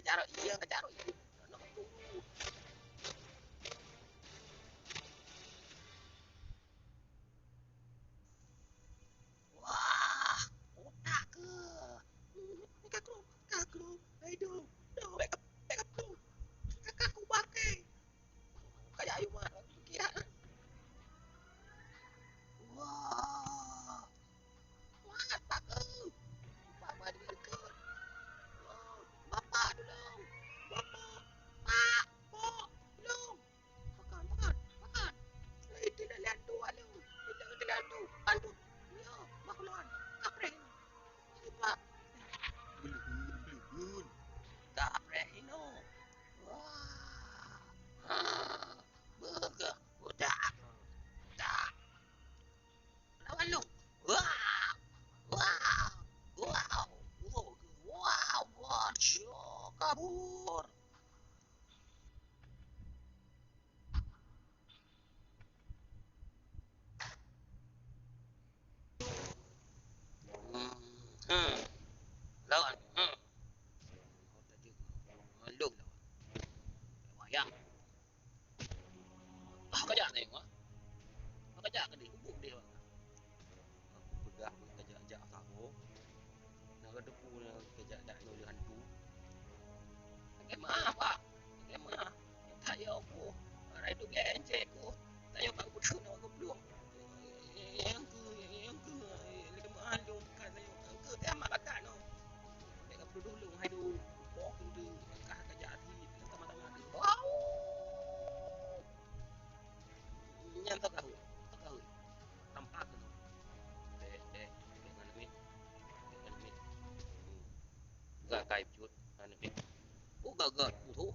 kejaro iya. Nak tunggu. Wah, otak ke. Kakak, aduh, backup tu. Kakak aku pakai. Kayak ayu mah, kira. Wah, mantap ke. Bapak dia dekat. Bapak tolong. Bapak. Pak, Pok, tolong. Makan. Itu dah lihat tu, alu. Itu lihat tu. Bantu. Ya, makluan. Kapren. Pak. Belun. Kapren ino. Wah. Burger. Udah. Lawan lu. Wah. Wow. Wow. Wow. Wow. Kabur. Hmm. Lawan. Lu lawan. Wayang. Kaya tengok. Kaya ka di ubuk dia. Aku pegah kejak kamu. Nak depu kejak dak no hantu. Kemah pak. Kemah. Tayo ko. Aray do genje ko. Tayo ka budu na ko belum. Yang ke lemah lu kan tayo ke tema baka no. Mereka dulu dulu hai du pok tu kah kejak ti teman-teman. Wow. Nyan tak tahu. Tampak tu. Dek dengan ni. Gak kai chút. Anh biết. Ủa gật gật thủ